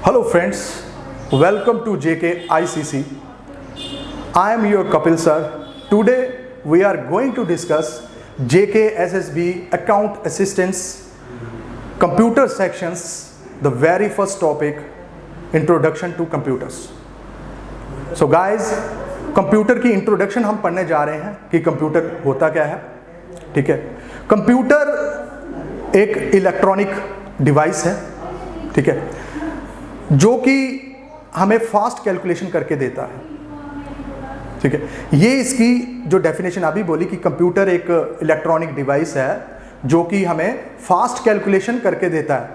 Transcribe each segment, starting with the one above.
Hello friends, welcome to JKICC. I am your Kapil sir. Today we are going to discuss JKSSB account assistance computer sections, the very first topic, introduction to computers. So guys, computer की introduction हम पढ़ने जा रहे हैं कि computer होता क्या है। ठीक है, कंप्यूटर एक इलेक्ट्रॉनिक डिवाइस है, ठीक है, जो कि हमें फास्ट कैलकुलेशन करके देता है। ठीक है, ये इसकी जो डेफिनेशन अभी बोली कि कंप्यूटर एक इलेक्ट्रॉनिक डिवाइस है जो कि हमें फास्ट कैलकुलेशन करके देता है,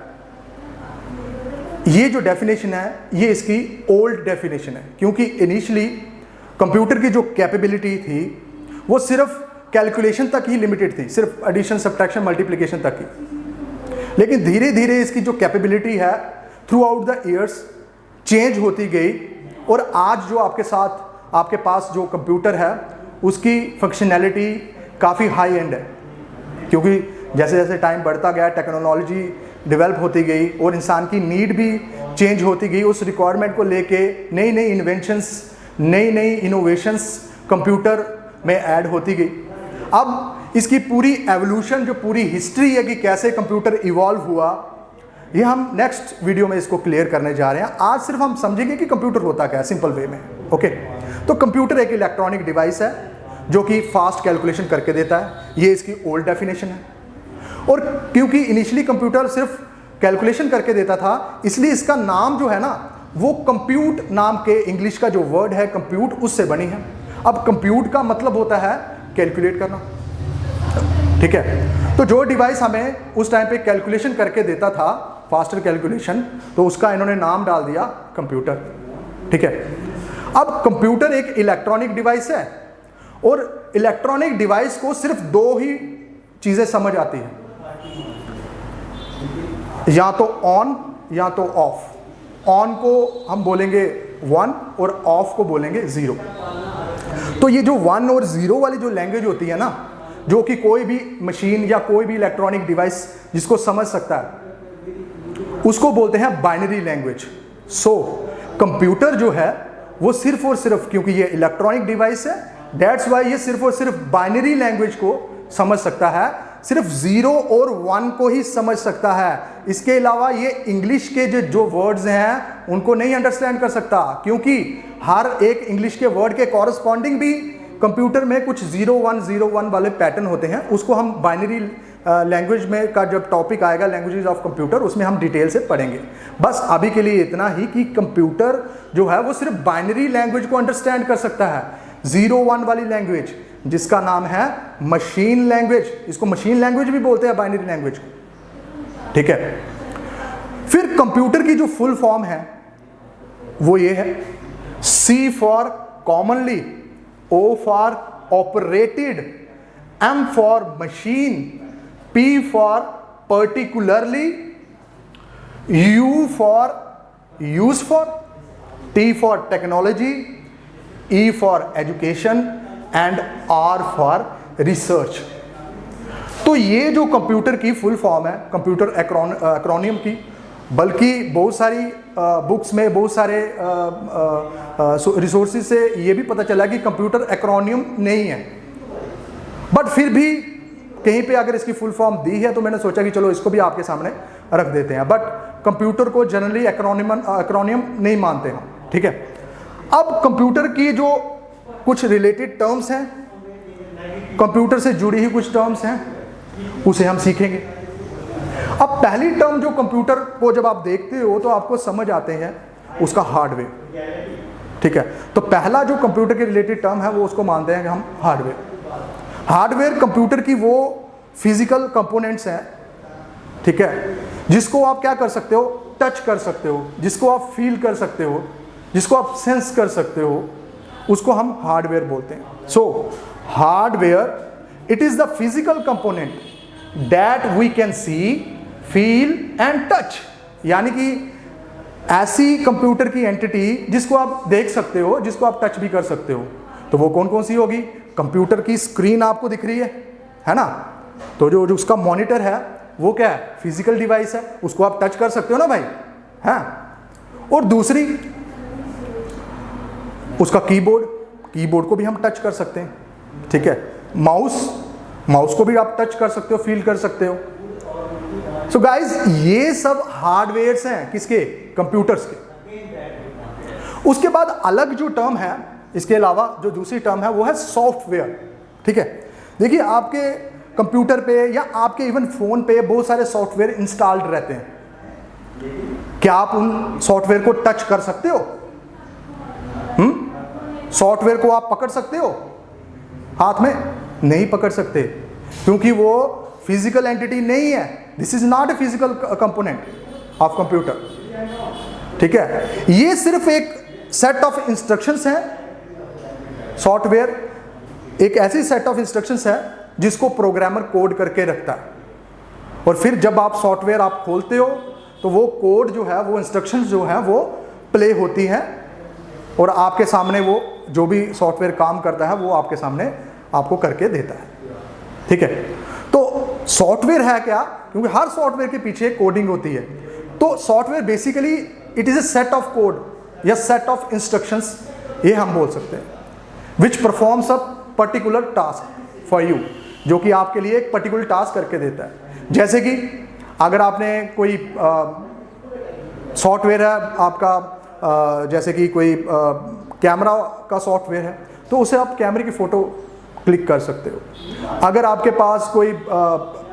ये जो डेफिनेशन है ये इसकी ओल्ड डेफिनेशन है, क्योंकि इनिशियली कंप्यूटर की जो कैपेबिलिटी थी वो सिर्फ कैलकुलेशन तक ही लिमिटेड थी, सिर्फ एडिशन, सब्ट्रैक्शन, मल्टीप्लिकेशन तक ही। लेकिन धीरे धीरे इसकी जो कैपेबिलिटी है through out the years change होती गई, और आज जो आपके पास जो कंप्यूटर है उसकी फंक्शनैलिटी काफ़ी हाई एंड है, क्योंकि जैसे जैसे टाइम बढ़ता गया टेक्नोलॉजी डेवलप होती गई और इंसान की नीड भी चेंज होती गई। उस रिक्वायरमेंट को लेके नई नई इन्वेंशंस, नई नई इनोवेशंस कंप्यूटर में ऐड होती गई। अब इसकी पूरी एवोल्यूशन, जो पूरी हिस्ट्री है कि कैसे कंप्यूटर इवॉल्व हुआ, ये हम नेक्स्ट वीडियो में इसको क्लियर करने जा रहे हैं। आज सिर्फ हम समझेंगे कि कंप्यूटर होता क्या है, सिंपल वे में। ओके, तो कंप्यूटर एक इलेक्ट्रॉनिक डिवाइस है जो कि फास्ट कैलकुलेशन करके देता है, ये इसकी ओल्ड डेफिनेशन है। और क्योंकि इनिशियली कंप्यूटर सिर्फ कैलकुलेशन करके देता था, इसलिए इसका नाम जो है ना वो कंप्यूट नाम के इंग्लिश का जो वर्ड है कंप्यूट, उससे बनी है। अब कंप्यूट का मतलब होता है कैलकुलेट करना। ठीक है, तो जो डिवाइस हमें उस टाइम पे कैलकुलेशन करके देता था, फास्टर कैलकुलेशन, तो उसका इन्होंने नाम डाल दिया कंप्यूटर। ठीक है, अब कंप्यूटर एक इलेक्ट्रॉनिक डिवाइस है, और इलेक्ट्रॉनिक डिवाइस को सिर्फ दो ही चीजें समझ आती है, या तो ऑन या तो ऑफ। ऑन को हम बोलेंगे 1 और ऑफ को बोलेंगे 0। तो ये जो 1 और 0 वाली जो लैंग्वेज होती है ना, जो कि कोई भी मशीन या कोई भी इलेक्ट्रॉनिक डिवाइस जिसको समझ सकता है, उसको बोलते हैं बाइनरी लैंग्वेज। सो कंप्यूटर जो है वो सिर्फ और सिर्फ, क्योंकि ये इलेक्ट्रॉनिक डिवाइस है, दैट्स वाई ये सिर्फ और सिर्फ बाइनरी लैंग्वेज को समझ सकता है, सिर्फ 0 और 1 को ही समझ सकता है। इसके अलावा ये इंग्लिश के जो वर्ड्स हैं उनको नहीं अंडरस्टैंड कर सकता, क्योंकि हर एक इंग्लिश के वर्ड के कॉरस्पॉन्डिंग भी कंप्यूटर में कुछ 0101 वाले पैटर्न होते हैं। उसको हम बाइनरी लैंग्वेज में का जब टॉपिक आएगा, लैंग्वेजेस ऑफ कंप्यूटर, उसमें हम डिटेल से पढ़ेंगे। बस अभी के लिए इतना ही कि कंप्यूटर जो है वो सिर्फ बाइनरी लैंग्वेज को अंडरस्टैंड कर सकता है, 0-1 वाली लैंग्वेज, जिसका नाम है मशीन लैंग्वेज। इसको मशीन लैंग्वेज भी बोलते हैं, बाइनरी लैंग्वेज को। ठीक है, फिर कंप्यूटर की जो फुल फॉर्म है वो ये है, C for commonly, O for operated, M for machine, P for particularly, U for use for, T for technology, E for education and R for research. तो ये जो कंप्यूटर की फुल फॉर्म है computer acromion की, बल्कि बहुत सारी books में, बहुत सारे रिसोर्सेज से ये भी पता चला कि कंप्यूटर एक्रोनियम नहीं है, बट फिर भी कहीं पे अगर इसकी फुल फॉर्म दी है तो मैंने सोचा कि चलो इसको भी आपके सामने रख देते हैं। बट कंप्यूटर को जनरली एक्रोनियम नहीं मानते हैं। ठीक है, अब कंप्यूटर की जो कुछ रिलेटेड टर्म्स हैं, कंप्यूटर से जुड़ी ही कुछ टर्म्स हैं, उसे हम सीखेंगे। अब पहली टर्म जो कंप्यूटर को जब आप देखते हो तो आपको समझ आते हैं उसका हार्डवेयर। ठीक है, तो पहला जो कंप्यूटर के रिलेटेड टर्म है वो उसको मानते हैं कि हम हार्डवेयर। हार्डवेयर कंप्यूटर की वो फिजिकल कंपोनेंट्स हैं, ठीक है, जिसको आप क्या कर सकते हो, टच कर सकते हो, जिसको आप फील कर सकते हो, जिसको आप सेंस कर सकते हो, उसको हम हार्डवेयर बोलते हैं। So hardware, it is the physical component that we can see, feel and touch, यानी कि ऐसी कंप्यूटर की एंटिटी जिसको आप देख सकते हो, जिसको आप टच भी कर सकते हो। तो वो कौन कौन सी होगी? कंप्यूटर की स्क्रीन आपको दिख रही है ना, तो जो उसका मॉनिटर है वो क्या है, फिजिकल डिवाइस है, उसको आप टच कर सकते हो ना भाई, हाँ। और दूसरी उसका कीबोर्ड को भी हम टच कर सकते हैं, ठीक है। माउस को भी आप टच कर सकते हो, फील कर सकते हो। सो गाइज ये सब हार्डवेयर्स हैं किसके, कंप्यूटर्स के। उसके बाद अलग जो टर्म है, इसके अलावा जो दूसरी टर्म है वो है सॉफ्टवेयर, ठीक है। देखिए आपके कंप्यूटर पे या आपके इवन फोन पे बहुत सारे सॉफ्टवेयर इंस्टॉल्ड रहते हैं, क्या आप उन सॉफ्टवेयर को टच कर सकते हो? सॉफ्टवेयर को आप पकड़ सकते हो हाथ में? नहीं पकड़ सकते, क्योंकि वो फिजिकल एंटिटी नहीं है। This is not a physical component of computer, ठीक है। ये सिर्फ एक सेट ऑफ इंस्ट्रक्शंस है। सॉफ्टवेयर एक ऐसी सेट ऑफ इंस्ट्रक्शंस है जिसको प्रोग्रामर कोड करके रखता है, और फिर जब आप सॉफ्टवेयर आप खोलते हो तो वो कोड जो है, वो इंस्ट्रक्शंस जो है वो प्ले होती हैं, और आपके सामने वो जो भी सॉफ्टवेयर काम करता है वो आपके सामने आपको करके देता है, ठीक है। तो सॉफ्टवेयर है क्या, क्योंकि हर सॉफ्टवेयर के पीछे कोडिंग होती है। तो software basically it is a set of code या सेट ऑफ इंस्ट्रक्शंस, ये हम बोल सकते हैं, विच performs a particular task for you, जो कि आपके लिए एक पर्टिकुलर टास्क करके देता है। जैसे कि अगर आपने कोई सॉफ्टवेयर है आपका, जैसे कि कोई कैमरा का सॉफ्टवेयर है, तो उसे आप कैमरे की फ़ोटो क्लिक कर सकते हो। अगर आपके पास कोई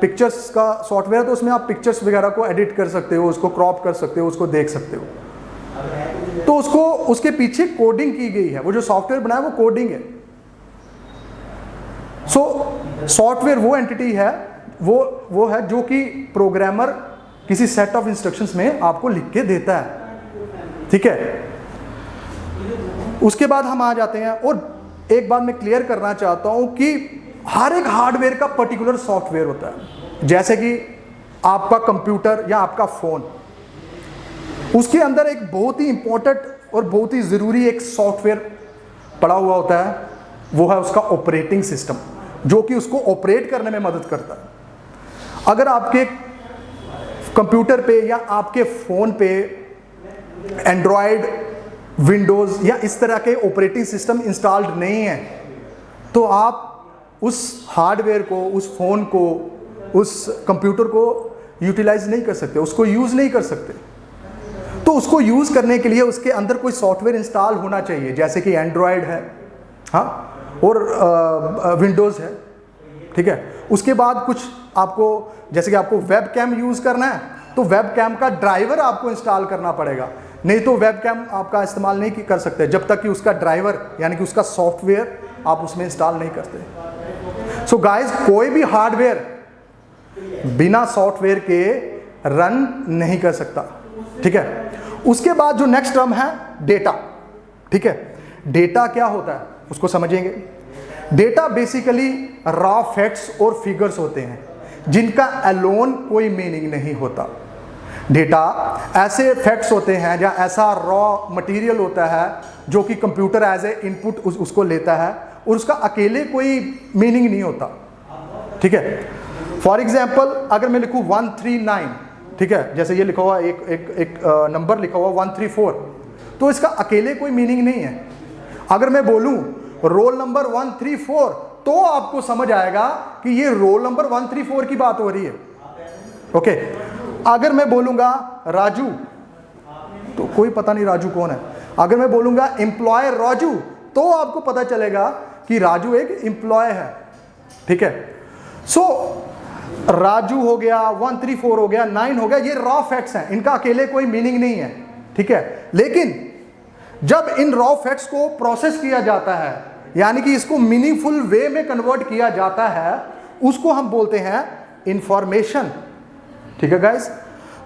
पिक्चर्स का सॉफ्टवेयर है तो उसमें आप पिक्चर्स वगैरह को एडिट कर सकते हो, उसको क्रॉप कर सकते हो, उसको देख सकते हो। तो उसके पीछे कोडिंग की गई है, वो जो सॉफ्टवेयर बनाया वो कोडिंग है। सॉफ्टवेयर वो एंटिटी है, वो है जो कि प्रोग्रामर किसी सेट ऑफ इंस्ट्रक्शंस में आपको लिख के देता है, ठीक है। उसके बाद हम आ जाते हैं, और एक बात मैं क्लियर करना चाहता हूं कि हर एक हार्डवेयर का पर्टिकुलर सॉफ्टवेयर होता है। जैसे कि आपका कंप्यूटर या आपका फोन, उसके अंदर एक बहुत ही इंपॉर्टेंट और बहुत ही ज़रूरी एक सॉफ्टवेयर पड़ा हुआ होता है, वो है उसका ऑपरेटिंग सिस्टम, जो कि उसको ऑपरेट करने में मदद करता है। अगर आपके कंप्यूटर पे या आपके फ़ोन पे एंड्रॉयड, विंडोज़ या इस तरह के ऑपरेटिंग सिस्टम इंस्टॉल्ड नहीं है, तो आप उस हार्डवेयर को, उस फ़ोन को, उस कंप्यूटर को यूटिलाइज नहीं कर सकते, उसको यूज़ नहीं कर सकते। तो उसको यूज़ करने के लिए उसके अंदर कोई सॉफ्टवेयर इंस्टॉल होना चाहिए, जैसे कि एंड्रॉयड है, हाँ, और विंडोज़ है, ठीक है। उसके बाद कुछ आपको, जैसे कि आपको वेब कैम यूज़ करना है, तो वेब कैम का ड्राइवर आपको इंस्टॉल करना पड़ेगा, नहीं तो वेब कैम आपका इस्तेमाल नहीं कर सकते जब तक कि उसका ड्राइवर यानी कि उसका सॉफ्टवेयर आप उसमें इंस्टॉल नहीं करते। सो गाइज, कोई भी हार्डवेयर बिना सॉफ्टवेयर के रन नहीं कर सकता, ठीक है। उसके बाद जो नेक्स्ट टर्म है डेटा, ठीक है। डेटा क्या होता है उसको समझेंगे। डेटा बेसिकली रॉ फैक्ट्स और फिगर्स होते हैं जिनका अलोन कोई मीनिंग नहीं होता। डेटा ऐसे फैक्ट्स होते हैं या ऐसा रॉ मटेरियल होता है जो कि कंप्यूटर एज ए इनपुट उसको लेता है और उसका अकेले कोई मीनिंग नहीं होता, ठीक है। फॉर एग्जाम्पल अगर मैं लिखूँ 139, ठीक है, जैसे ये लिखा हुआ एक नंबर लिखा हुआ 134, तो इसका अकेले कोई मीनिंग नहीं है। अगर मैं बोलूँ रोल नंबर 134, तो आपको समझ आएगा कि ये रोल नंबर 134 की बात हो रही है, ओके। अगर मैं बोलूँगा राजू, तो कोई पता नहीं राजू कौन है। अगर मैं बोलूँगा एम्प्लॉय राजू, तो आपको पता चलेगा कि राजू एक एम्प्लॉय है, ठीक है। सो राजू हो गया, 134 हो गया, 9 हो गया, ये रॉ फैक्ट्स हैं, इनका अकेले कोई मीनिंग नहीं है, ठीक है। लेकिन जब इन रॉ फैक्ट्स को प्रोसेस किया जाता है, यानी कि इसको मीनिंगफुल वे में कन्वर्ट किया जाता है, उसको हम बोलते हैं इंफॉर्मेशन, ठीक है गाइस।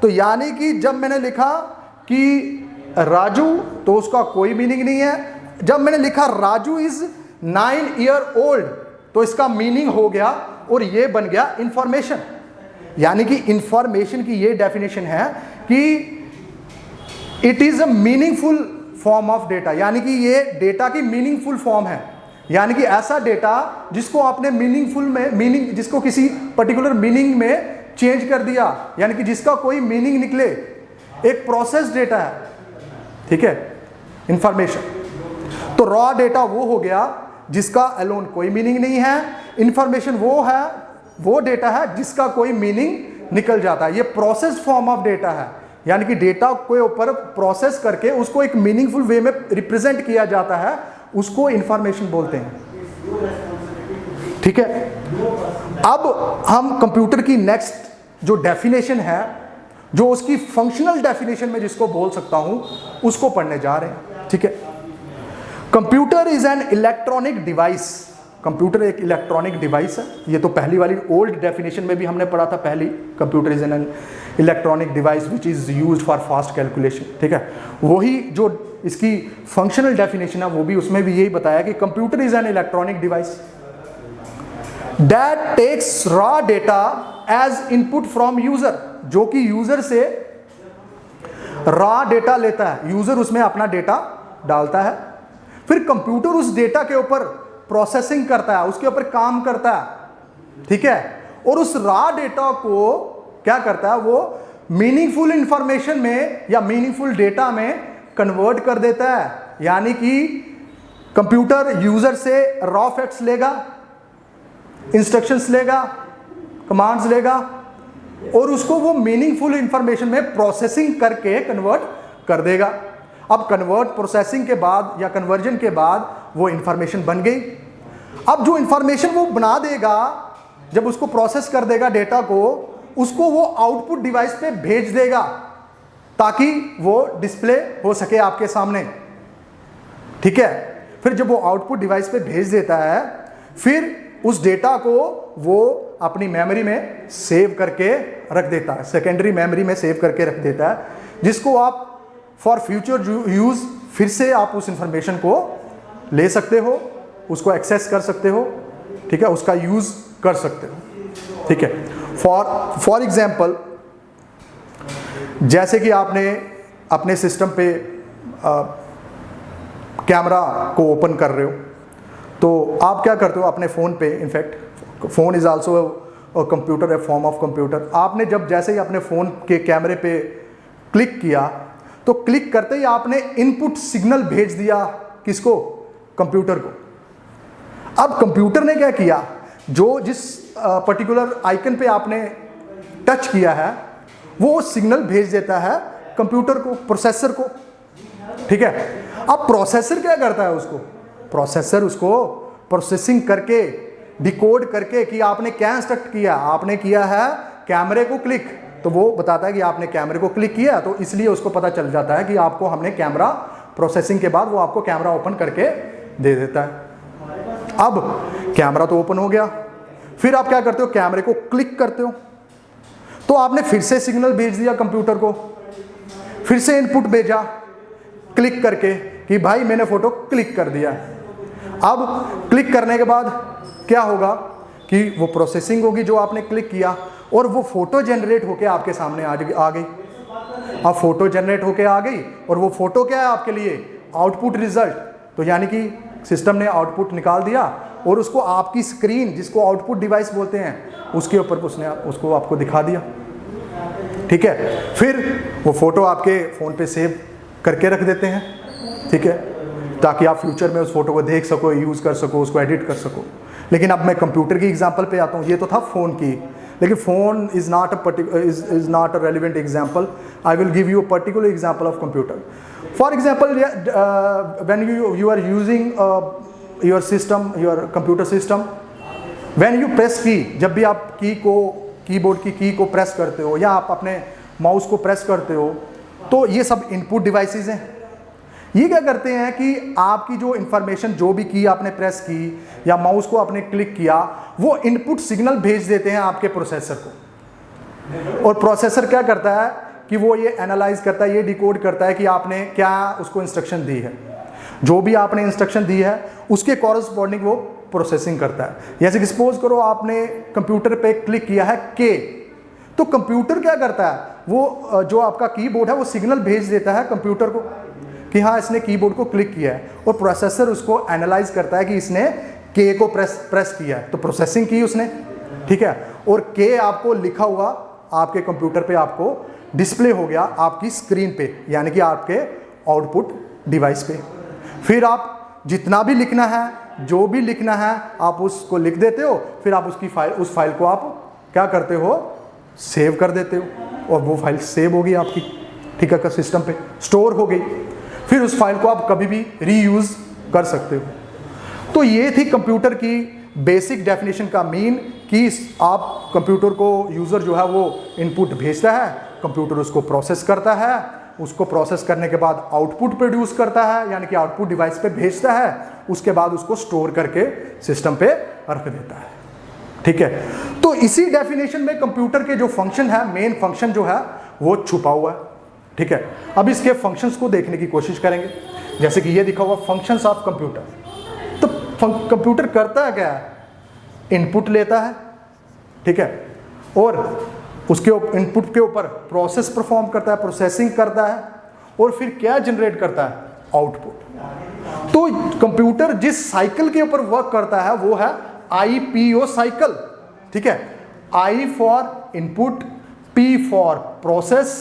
तो यानी कि जब मैंने लिखा कि राजू, तो उसका कोई मीनिंग नहीं है। जब मैंने लिखा राजू इज 9 ईयर ओल्ड, तो इसका मीनिंग हो गया और ये बन गया इंफॉर्मेशन। यानी कि इंफॉर्मेशन की ये डेफिनेशन है कि it is a meaningful form of data, यानी कि ये डेटा की मीनिंगफुल फॉर्म है, यानी कि ऐसा डेटा जिसको आपने मीनिंगफुल में जिसको किसी पर्टिकुलर मीनिंग में चेंज कर दिया, यानी कि जिसका कोई मीनिंग निकले, एक प्रोसेस डेटा है, ठीक है, इंफॉर्मेशन। तो रॉ डेटा वो हो गया जिसका अलोन कोई मीनिंग नहीं है, इंफॉर्मेशन वो डेटा है जिसका कोई मीनिंग निकल जाता है। ये प्रोसेस फॉर्म ऑफ डेटा है, यानी कि डेटा के ऊपर प्रोसेस करके उसको एक मीनिंगफुल वे में रिप्रेजेंट किया जाता है, उसको इंफॉर्मेशन बोलते हैं, ठीक है। अब हम कंप्यूटर की नेक्स्ट जो डेफिनेशन है, जो उसकी फंक्शनल डेफिनेशन में जिसको बोल सकता हूं, उसको पढ़ने जा रहे हैं, ठीक है। Computer is an electronic device. Computer एक इलेक्ट्रॉनिक डिवाइस है। ये तो पहली वाली ओल्ड डेफिनेशन में भी हमने पढ़ा था पहली, computer is an electronic device which is used for fast calculation, ठीक है। वही जो इसकी फंक्शनल डेफिनेशन है वो भी उसमें भी यही बताया कि computer is an electronic device that takes raw data as input from user, जो कि यूजर से रॉ डेटा लेता है, यूजर उसमें अपना डेटा डालता है, फिर कंप्यूटर उस डेटा के ऊपर प्रोसेसिंग करता है, उसके ऊपर काम करता है, ठीक है, और उस रॉ डेटा को क्या करता है, वो मीनिंगफुल इंफॉर्मेशन में या मीनिंगफुल डेटा में कन्वर्ट कर देता है। यानी कि कंप्यूटर यूजर से रॉ फैक्ट्स लेगा, इंस्ट्रक्शंस लेगा, कमांड्स लेगा, और उसको वो मीनिंगफुल इंफॉर्मेशन में प्रोसेसिंग करके कन्वर्ट कर देगा। अब कन्वर्ट प्रोसेसिंग के बाद या कन्वर्जन के बाद वो इंफॉर्मेशन बन गई। अब जो इंफॉर्मेशन वो बना देगा, जब उसको प्रोसेस कर देगा डेटा को, उसको वो आउटपुट डिवाइस पे भेज देगा ताकि वो डिस्प्ले हो सके आपके सामने, ठीक है। फिर जब वो आउटपुट डिवाइस पे भेज देता है, फिर उस डेटा को वो अपनी मेमोरी में सेव करके रख देता है, सेकेंडरी मेमोरी में सेव करके रख देता है, जिसको आप फॉर फ्यूचर यूज फिर से आप उस इंफॉर्मेशन को ले सकते हो, उसको एक्सेस कर सकते हो, ठीक है, उसका यूज कर सकते हो, ठीक है। फॉर एग्जाम्पल, जैसे कि आपने अपने सिस्टम पे कैमरा को ओपन कर रहे हो, तो आप क्या करते हो अपने फ़ोन पे, in fact phone is also computer, A form of computer. आपने जब जैसे ही अपने फ़ोन के कैमरे पे क्लिक किया, तो क्लिक करते ही आपने इनपुट सिग्नल भेज दिया, किसको, कंप्यूटर को। अब कंप्यूटर ने क्या किया, जो जिस पर्टिकुलर आइकन पे आपने टच किया है, वो सिग्नल भेज देता है कंप्यूटर को, प्रोसेसर को, ठीक है। अब प्रोसेसर क्या करता है, उसको प्रोसेसर उसको प्रोसेसिंग करके डिकोड करके कि आपने क्या इंस्ट्रक्ट किया, आपने किया है कैमरे को क्लिक, तो वो बताता है कि आपने कैमरे को क्लिक किया, तो इसलिए उसको पता चल जाता है कि आपको हमने कैमरा, प्रोसेसिंग के बाद वो आपको कैमरा ओपन करके दे देता है। अब कैमरा तो ओपन हो गया, फिर आप क्या करते हो, कैमरे को क्लिक करते हो, तो आपने फिर से सिग्नल भेज दिया कंप्यूटर को, फिर से इनपुट भेजा क्लिक करके कि भाई मैंने फोटो क्लिक कर दिया। अब क्लिक करने के बाद क्या होगा कि वो प्रोसेसिंग होगी जो आपने क्लिक किया, और वो फोटो जनरेट होके आपके सामने आ गई। अब फोटो जनरेट होके आ गई, और वो फोटो क्या है आपके लिए, आउटपुट रिजल्ट। तो यानी कि सिस्टम ने आउटपुट निकाल दिया, और उसको आपकी स्क्रीन, जिसको आउटपुट डिवाइस बोलते हैं, उसके ऊपर उसने उसको आपको दिखा दिया, ठीक है। फिर वो फोटो आपके फ़ोन पे सेव करके रख देते हैं, ठीक है, ताकि आप फ्यूचर में उस फोटो को देख सको, यूज़ कर सको, उसको एडिट कर सको। लेकिन अब मैं कंप्यूटर की एग्जांपल पे आता हूँ। ये तो था फ़ोन की, लेकिन phone is not a relevant example. I will give you a particular example of computer. For example, when you are using your system, your computer system, when you press key, जब भी आप keyboard की को press करते हो, या आप अपने माउस को प्रेस करते हो, तो ये सब इनपुट डिवाइसेस हैं। ये क्या करते हैं कि आपकी जो इंफॉर्मेशन, जो भी की आपने प्रेस की या माउस को आपने क्लिक किया, वो इनपुट सिग्नल भेज देते हैं आपके प्रोसेसर को, और प्रोसेसर क्या करता है कि वो ये एनालाइज करता है, ये डिकोड करता है कि आपने क्या उसको इंस्ट्रक्शन दी है। जो भी आपने इंस्ट्रक्शन दी है उसके कॉरस्पॉन्डिंग वो प्रोसेसिंग करता है। जैसे कि सपोज करो आपने कंप्यूटर पे क्लिक किया है के, तो कंप्यूटर क्या करता है, वो जो आपका कीबोर्ड है वो सिग्नल भेज देता है कंप्यूटर को कि हाँ इसने कीबोर्ड को क्लिक किया है, और प्रोसेसर उसको एनालाइज करता है कि इसने के को प्रेस किया है, तो प्रोसेसिंग की उसने, ठीक है, और के आपको लिखा हुआ आपके कंप्यूटर पे आपको डिस्प्ले हो गया आपकी स्क्रीन पे, यानी कि आपके आउटपुट डिवाइस पे। फिर आप जितना भी लिखना है, जो भी लिखना है आप उसको लिख देते हो, फिर आप उस फाइल को आप क्या करते हो, सेव कर देते हो, और वो फाइल सेव होगी आपकी, ठीक है, सिस्टम पे स्टोर हो गई। फिर उस फाइल को आप कभी भी रीयूज कर सकते हो। तो ये थी कंप्यूटर की बेसिक डेफिनेशन का मीन, कि आप कंप्यूटर को यूज़र जो है वो इनपुट भेजता है, कंप्यूटर उसको प्रोसेस करता है, उसको प्रोसेस करने के बाद आउटपुट प्रोड्यूस करता है, यानी कि आउटपुट डिवाइस पे भेजता है, उसके बाद उसको स्टोर करके सिस्टम पे रख देता है, ठीक है। तो इसी डेफिनेशन में कंप्यूटर के जो फंक्शन है, मेन फंक्शन जो है वो छुपा हुआ है, ठीक है। अब इसके फंक्शंस को देखने की कोशिश करेंगे, जैसे कि ये दिखा हुआ फंक्शंस ऑफ कंप्यूटर। तो कंप्यूटर करता है क्या है, इनपुट लेता है, ठीक है, और उसके इनपुट के ऊपर प्रोसेस परफॉर्म करता है, प्रोसेसिंग करता है, और फिर क्या जनरेट करता है, आउटपुट। तो कंप्यूटर जिस साइकिल के ऊपर वर्क करता है वो है IPO साइकिल, ठीक है। I for input, P for process,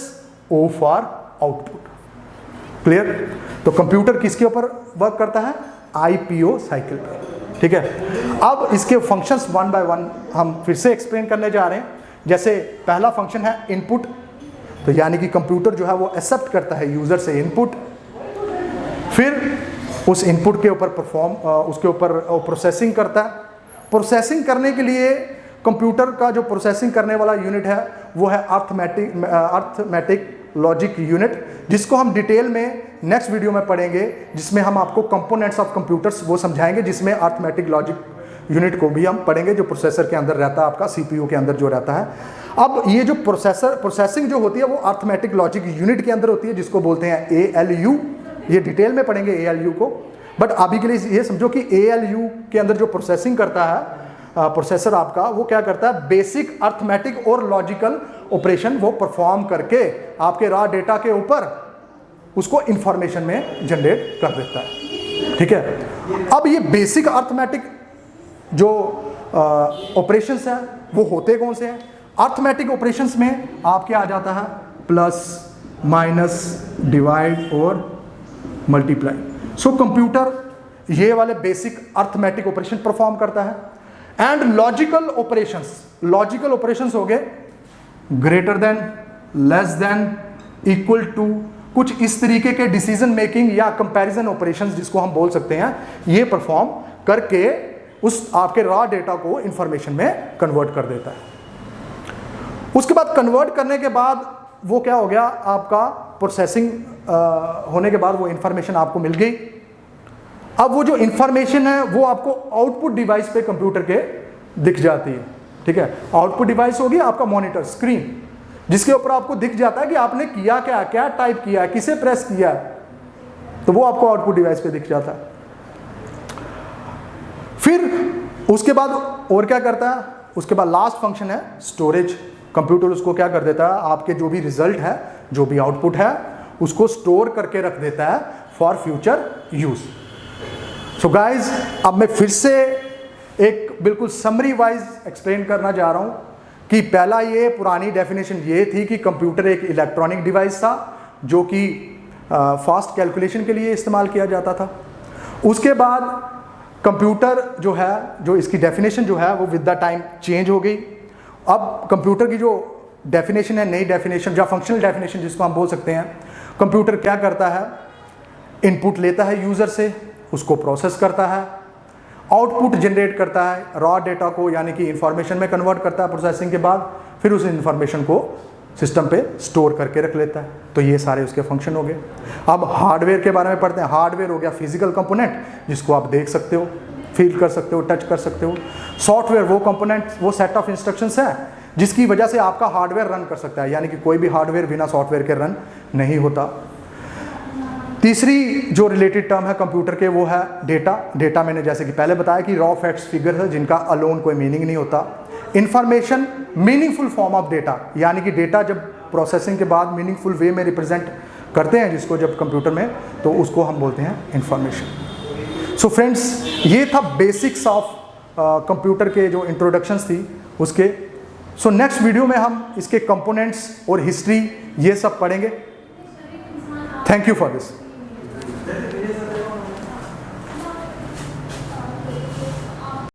O for output. Clear? तो कंप्यूटर किसके ऊपर वर्क करता है, IPO साइकिल पे, ठीक है। अब इसके फंक्शंस वन बाय वन हम फिर से एक्सप्लेन करने जा रहे हैं। जैसे पहला फंक्शन है इनपुट, तो यानी कि कंप्यूटर जो है वो एक्सेप्ट करता है यूजर से इनपुट, फिर उस इनपुट के ऊपर उसके ऊपर प्रोसेसिंग करता है। प्रोसेसिंग करने के लिए कंप्यूटर का जो प्रोसेसिंग करने वाला यूनिट है वो है अर्थमेटिक लॉजिक यूनिट, जिसको हम डिटेल में नेक्स्ट वीडियो में पढ़ेंगे, जिसमें हम आपको कंपोनेंट्स ऑफ कंप्यूटर्स वो समझाएंगे, जिसमें अर्थमेटिक लॉजिक यूनिट को भी हम पढ़ेंगे, जो प्रोसेसर के अंदर रहता है, आपका CPU के अंदर जो रहता है। अब ये जो प्रोसेसिंग जो होती है वो अर्थमेटिक लॉजिक यूनिट के अंदर होती है, जिसको बोलते हैं ALU। ये डिटेल में पढ़ेंगे ALU को, बट अभी के लिए ये समझो कि ALU के अंदर जो प्रोसेसिंग करता है प्रोसेसर आपका, वो क्या करता है, बेसिक अर्थमेटिक और लॉजिकल ऑपरेशन वो परफॉर्म करके आपके रॉ डेटा के ऊपर उसको इंफॉर्मेशन में जनरेट कर देता है, ठीक है। अब ये बेसिक अर्थमेटिक जो ऑपरेशंस हैं वो होते कौन से हैं? अर्थमेटिक ऑपरेशंस में आपके आ जाता है प्लस, माइनस, डिवाइड और मल्टीप्लाई। सो कंप्यूटर ये वाले बेसिक अर्थमेटिक ऑपरेशन परफॉर्म करता है। एंड लॉजिकल ऑपरेशंस हो गए greater than, less than, equal to, कुछ इस तरीके के डिसीजन मेकिंग या कंपैरिजन ऑपरेशंस जिसको हम बोल सकते हैं, ये परफॉर्म करके उस आपके रॉ डेटा को इंफॉर्मेशन में कन्वर्ट कर देता है। उसके बाद कन्वर्ट करने के बाद वो क्या हो गया, आपका प्रोसेसिंग होने के बाद वो इंफॉर्मेशन आपको मिल गई। अब वो जो इंफॉर्मेशन है वो आपको आउटपुट डिवाइस पे कंप्यूटर के दिख जाती है, ठीक है। आउटपुट डिवाइस होगी आपका मॉनिटर स्क्रीन, जिसके ऊपर आपको दिख जाता है कि आपने किया क्या, क्या टाइप किया, किसे प्रेस किया, तो वो आपको आउटपुट डिवाइस पे दिख जाता है। फिर उसके बाद और क्या करता है, उसके बाद लास्ट फंक्शन है स्टोरेज। कंप्यूटर उसको क्या कर देता है, आपके जो भी रिजल्ट है, जो भी आउटपुट है, उसको स्टोर करके रख देता है for future use. So guys, अब मैं फिर से एक बिल्कुल समरी वाइज एक्सप्लेन करना जा रहा हूं कि पहला ये पुरानी डेफिनेशन ये थी कि कंप्यूटर एक इलेक्ट्रॉनिक डिवाइस था जो कि फास्ट कैलकुलेशन के लिए इस्तेमाल किया जाता था। उसके बाद कंप्यूटर जो है, जो इसकी डेफिनेशन जो है वो विद द टाइम चेंज हो गई। अब कंप्यूटर की जो डेफिनेशन है, नई डेफिनेशन या फंक्शनल डेफिनेशन जिसको हम बोल सकते हैं, कंप्यूटर क्या करता है, इनपुट लेता है यूज़र से, उसको प्रोसेस करता है, आउटपुट जनरेट करता है, रॉ डेटा को यानी कि इंफॉर्मेशन में कन्वर्ट करता है प्रोसेसिंग के बाद, फिर उस इंफॉर्मेशन को सिस्टम पे स्टोर करके रख लेता है। तो ये सारे उसके फंक्शन हो गए। अब हार्डवेयर के बारे में पढ़ते हैं। हार्डवेयर हो गया फिजिकल कंपोनेंट जिसको आप देख सकते हो, फील कर सकते हो, टच कर सकते हो। सॉफ्टवेयर वो कंपोनेंट, वो सेट ऑफ इंस्ट्रक्शंस है जिसकी वजह से आपका हार्डवेयर रन कर सकता है, यानी कि कोई भी हार्डवेयर बिना सॉफ्टवेयर के रन नहीं होता। तीसरी जो रिलेटेड टर्म है कंप्यूटर के वो है डेटा। डेटा मैंने जैसे कि पहले बताया कि रॉ फैक्ट्स फिगर है जिनका अलोन कोई मीनिंग नहीं होता। Information meaningful form of data, यानी कि डेटा जब प्रोसेसिंग के बाद मीनिंगफुल वे में रिप्रेजेंट करते हैं जिसको जब कंप्यूटर में, तो उसको हम बोलते हैं इंफॉर्मेशन। सो फ्रेंड्स, ये था बेसिक्स ऑफ कंप्यूटर के जो इंट्रोडक्शंस थी उसके। सो नेक्स्ट वीडियो में हम इसके कंपोनेंट्स और हिस्ट्री ये सब पढ़ेंगे। Thank you for this.